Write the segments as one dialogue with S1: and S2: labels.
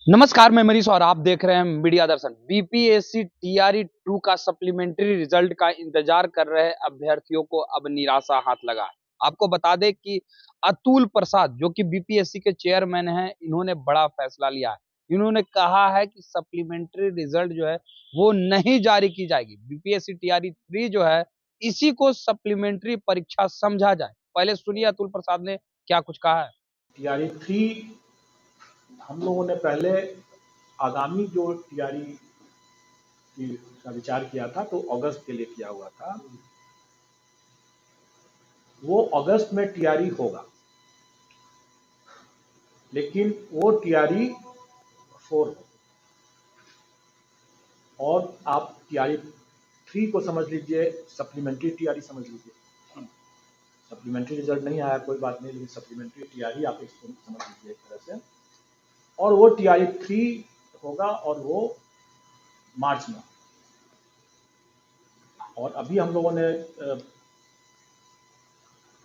S1: नमस्कार, मैं मनीष और आप देख रहे हैं मीडिया दर्शन। बीपीएससी टीआरई 2 का सप्लीमेंट्री रिजल्ट का इंतजार कर रहे अभ्यर्थियों को अब निराशा हाथ लगा है। आपको बता दें कि अतुल प्रसाद जो कि बीपीएससी के चेयरमैन हैं, इन्होंने बड़ा फैसला लिया है। इन्होंने कहा है कि सप्लीमेंट्री रिजल्ट जो है वो नहीं जारी की जाएगी। बीपीएससी टीआरई 3 जो है इसी को सप्लीमेंट्री परीक्षा समझा जाए। पहले सुनिए अतुल प्रसाद ने क्या कुछ कहा है।
S2: टीआरई 3 हम लोगों ने पहले आगामी जो टीआरई का विचार किया था तो अगस्त के लिए किया हुआ था। वो अगस्त में टीआरई होगा, लेकिन वो टीआरई 4 हो और आप टीआरई 3 को समझ लीजिए, सप्लीमेंट्री टीआरई समझ लीजिए। सप्लीमेंट्री रिजल्ट नहीं आया कोई बात नहीं, लेकिन सप्लीमेंट्री टीआरई आप इसको समझ लीजिए एक तरह से। और वो टीआरई 3 होगा और वो मार्च में। और अभी हम लोगों ने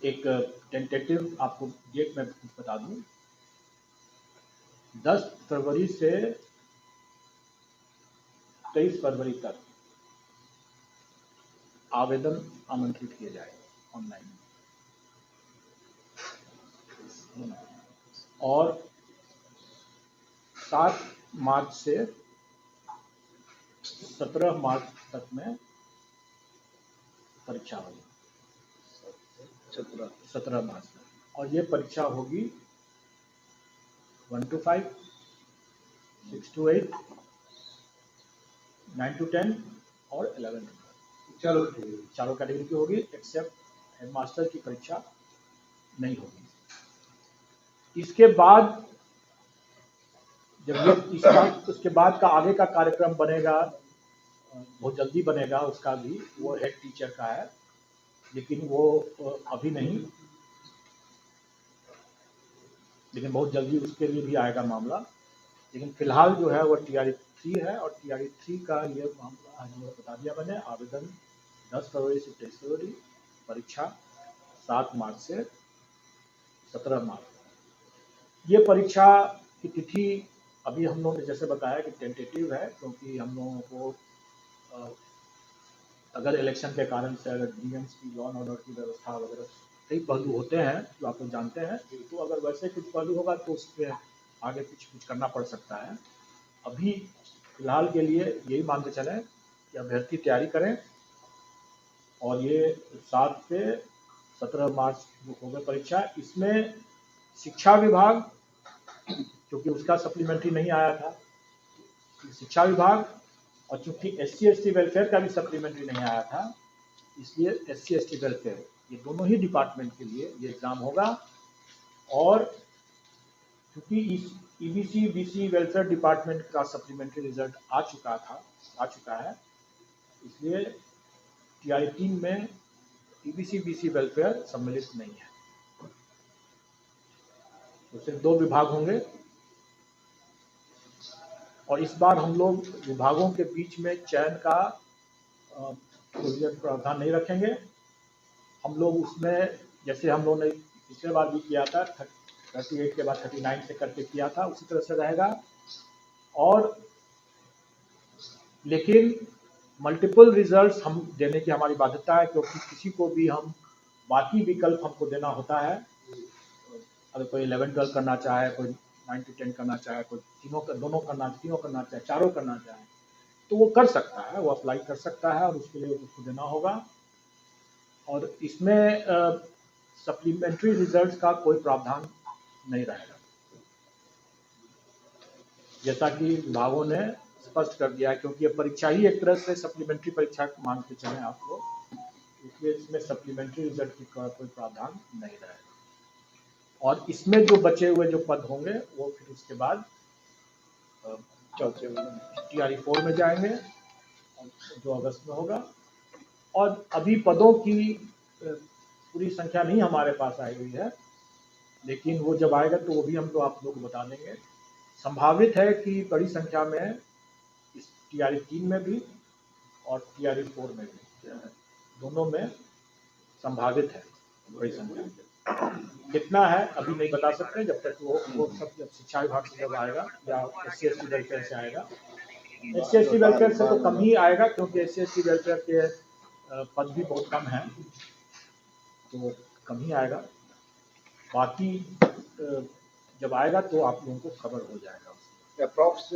S2: एक टेंटेटिव आपको डेट में बता दूं, 10 फरवरी से 23 फरवरी तक आवेदन आमंत्रित किए जाएंगे ऑनलाइन। और 7 मार्च से 17 मार्च तक में परीक्षा होगी। 17 मार्च में। और ये परीक्षा होगी 1 to 5, 6 to 8, 9 to 10 और 11 to 12। चारों कैटेगरी की होगी, एक्सेप्ट हेडमास्टर की परीक्षा नहीं होगी। इसके बाद जब ये उसके बाद का आगे का कार्यक्रम बनेगा, बहुत जल्दी बनेगा उसका भी, वो हेड टीचर का है, लेकिन वो अभी नहीं, लेकिन बहुत जल्दी उसके लिए भी आएगा मामला। लेकिन फिलहाल जो है वो टीआरई 3 है और टीआरई 3 का ये मामला आज बता दिया मैंने। आवेदन 10 फरवरी से 23 फरवरी, परीक्षा 7 मार्च से 17 मार्च। ये परीक्षा की तिथि अभी हम लोगों ने जैसे बताया कि टेंटेटिव है, क्योंकि हम लोगों को अगर इलेक्शन के कारण से अगर डीएम्स की लॉ एंड ऑर्डर की व्यवस्था वगैरह कई पहलू होते हैं जो आप लोग जानते हैं, तो अगर वैसे कुछ पहलू होगा तो उस पर आगे कुछ करना पड़ सकता है। अभी फिलहाल के लिए यही मान के चलें कि अभ्यर्थी तैयारी करें और ये 7 से 17 मार्च हो गई परीक्षा। इसमें शिक्षा विभाग, क्योंकि उसका सप्लीमेंट्री नहीं आया था, शिक्षा विभाग, और चूंकि SC/ST वेलफेयर का भी सप्लीमेंट्री नहीं आया था, इसलिए SC/ST वेलफेयर, ये दोनों ही डिपार्टमेंट के लिए ये एग्ज़ाम होगा। और क्योंकि इस EBC BC वेलफेयर डिपार्टमेंट का सप्लीमेंट्री रिजल्ट आ चुका है, इसलिए टीआरई 3 में EBC BC वेलफेयर सम्मिलित नहीं है। तो सिर्फ 2 विभाग होंगे और इस बार हम लोग विभागों के बीच में चयन का कोई प्रावधान नहीं रखेंगे। हम लोग उसमें, जैसे हम लोगों ने पिछले बार भी किया था, 38 के बाद 39 से करके किया था, उसी तरह से रहेगा। और लेकिन मल्टीपल रिजल्ट्स हम देने की हमारी बाध्यता है, क्योंकि किसी को भी हम बाकी विकल्प हमको देना होता है। अगर कोई 11-12 करना चाहे, कोई 9 to 10 करना चाहे, कोई तीनों करना चाहे, चारों करना चाहे, तो वो कर सकता है, वो अप्लाई कर सकता है और उसके लिए उसको देना होगा। और इसमें सप्लीमेंट्री रिजल्ट्स का कोई प्रावधान नहीं रहेगा, जैसा कि विभागों ने स्पष्ट कर दिया है, क्योंकि ये परीक्षा ही एक तरह से सप्लीमेंट्री परीक्षा मान के चलें आप लोग, इसलिए इसमें सप्लीमेंट्री रिजल्ट की कोई प्रावधान नहीं रहेगा। और इसमें जो बचे हुए जो पद होंगे वो फिर उसके बाद टीआरई 4 में जाएंगे, जो अगस्त में होगा। और अभी पदों की पूरी संख्या नहीं हमारे पास आई हुई है, लेकिन वो जब आएगा तो वो भी हम तो आप लोग को बता देंगे। संभावित है कि बड़ी संख्या में इस टीआरई 3 में भी और टीआरई 4 में भी, दोनों में संभावित है बड़ी संख्या। कितना है अभी नहीं बता सकते, जब तक वो सब जब शिक्षा विभाग से जब आएगा या SC/ST वेलफेयर से आएगा। SC/ST वेलफेयर से तो कम ही आएगा, क्योंकि SC/ST वेलफेयर के पद भी बहुत कम हैं, तो कम ही आएगा। बाकी जब आएगा तो आप लोगों को खबर हो जाएगा उसका।
S3: अप्रॉक्स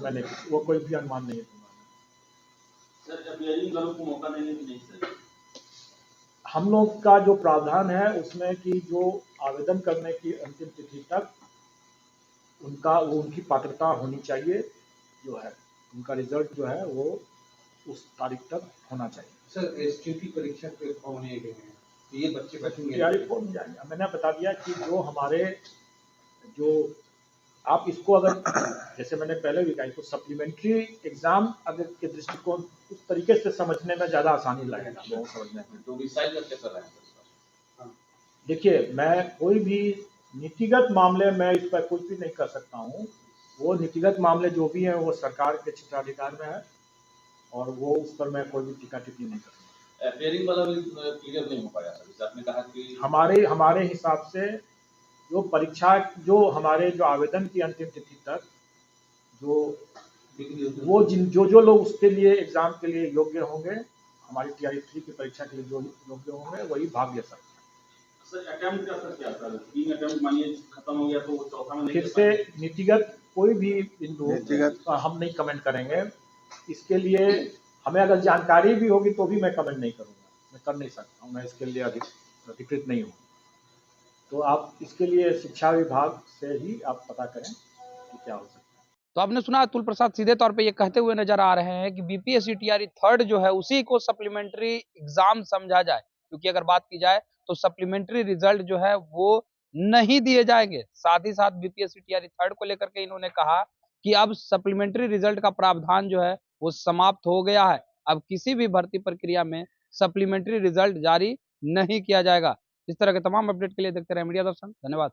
S2: मैंने वो कोई भी अनुमान नहीं दूंगा। हम लोग का जो प्रावधान है उसमें कि जो आवेदन करने की अंतिम तिथि तक उनकी पात्रता होनी चाहिए, जो है उनका रिजल्ट जो है वो उस तारीख तक होना चाहिए।
S3: सर SQ की परीक्षा के फॉर्म नहीं गए हैं, तो ये बच्चे बैठेंगे
S2: तैयारी फॉर्म जाएंगे। मैंने बता दिया कि जो आप इसको अगर जैसे मैंने पहले भी कहा, इसको सप्लीमेंट्री एग्जाम अगर के दृष्टिकोण उस तरीके से समझने में ज़्यादा आसानी लगेगा लोगों को समझने में।
S3: तो डिसाइड करके कर रहे हैं।
S2: देखिए, मैं कोई भी नीतिगत मामले में इस पर कुछ भी नहीं कर सकता हूँ। वो नीतिगत मामले जो भी हैं वो सरकार के क्षेत्राधिकार में है, और वो उस पर मैं कोई भी टीका टिप्पणी नहीं करूँगा।
S3: पेयरिंग वाला भी क्लियर नहीं हो पाया सर, जैसे आपने कहा कि
S2: हमारे हिसाब से जो परीक्षा जो आवेदन की अंतिम तिथि तक वो जो लोग उसके लिए एग्जाम के लिए योग्य होंगे, हमारी TRE 3 की परीक्षा के लिए जो योग्य होंगे वही भाग ले सकते हैं।
S3: सर अटेम्प्ट का सर क्या था? 3 अटेम्प्ट मानिए खत्म हो गया तो वो चौथा में
S2: फिर से नीतिगत कोई भी बिंदु हम नहीं कमेंट करेंगे। इसके लिए हमें अगर जानकारी भी होगी तो भी मैं कमेंट नहीं करूँगा, मैं कर नहीं सकता हूँ, मैं इसके लिए अधिकृत नहीं हूँ। तो आप इसके लिए शिक्षा विभाग से ही आप पता करें कि क्या हो सकता है।
S1: तो आपने सुना अतुल प्रसाद सीधे तौर पे ये कहते हुए नजर आ रहे हैं कि BPSC TRE 3 जो है उसी को सप्लीमेंट्री एग्जाम समझा जाए, क्योंकि अगर बात की जाए तो सप्लीमेंट्री रिजल्ट जो है वो नहीं दिए जाएंगे। साथ ही साथ BPSC TRE 3 को लेकर के इन्होंने कहा कि अब सप्लीमेंट्री रिजल्ट का प्रावधान जो है वो समाप्त हो गया है। अब किसी भी भर्ती प्रक्रिया में सप्लीमेंट्री रिजल्ट जारी नहीं किया जाएगा। इस तरह के तमाम अपडेट के लिए देखते रहे मीडिया दर्शन। धन्यवाद।